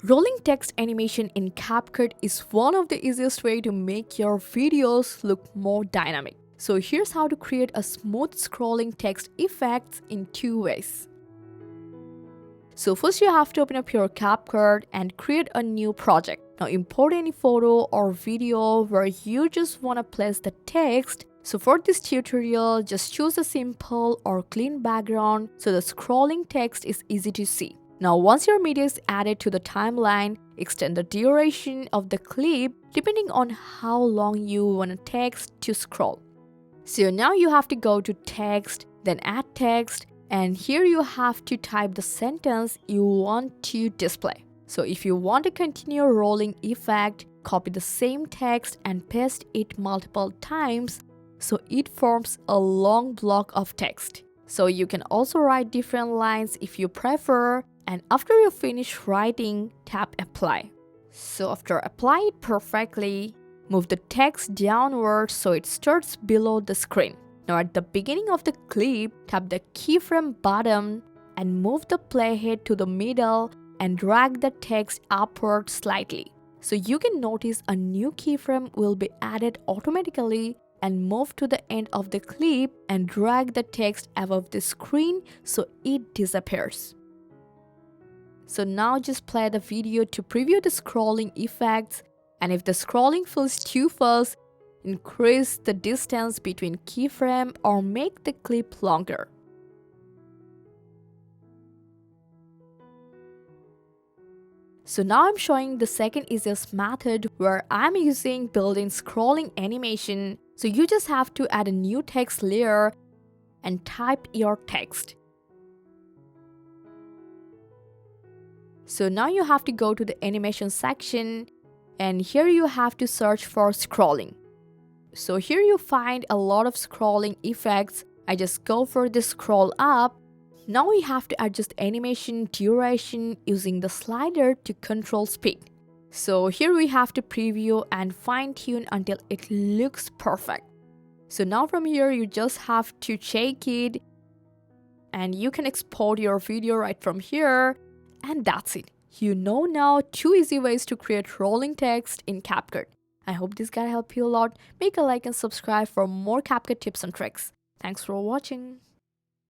Rolling text animation in CapCut is one of the easiest way to make your videos look more dynamic. So here's how to create a smooth scrolling text effects in 2 ways. So first you have to open up your CapCut and create a new project. Now import any photo or video where you just want to place the text. So for this tutorial, just choose a simple or clean background so the scrolling text is easy to see. Now once your media is added to the timeline, extend the duration of the clip depending on how long you want a text to scroll. So now you have to go to text, then add text, and here you have to type the sentence you want to display. So if you want to continue rolling effect, copy the same text and paste it multiple times so it forms a long block of text. So you can also write different lines if you prefer, and after you finish writing, tap apply. So after apply it perfectly, move the text downward so it starts below the screen. Now at the beginning of the clip, tap the keyframe button and move the playhead to the middle and drag the text upward slightly. So you can notice a new keyframe will be added automatically, and move to the end of the clip and drag the text above the screen so it disappears. So now just play the video to preview the scrolling effects, and if the scrolling feels too fast, increase the distance between keyframe or make the clip longer. So now I'm showing the second easiest method where I'm using built-in scrolling animation. So you just have to add a new text layer and type your text. So now you have to go to the animation section, and here you have to search for scrolling. So here you find a lot of scrolling effects. I just go for the scroll up. Now we have to adjust animation duration using the slider to control speed. So here we have to preview and fine-tune until it looks perfect. So now from here you just have to check it, and you can export your video right from here, and that's it. You know now 2 easy ways to create rolling text in CapCut. I hope this guide helped you a lot. Make a like and subscribe for more CapCut tips and tricks. Thanks for watching.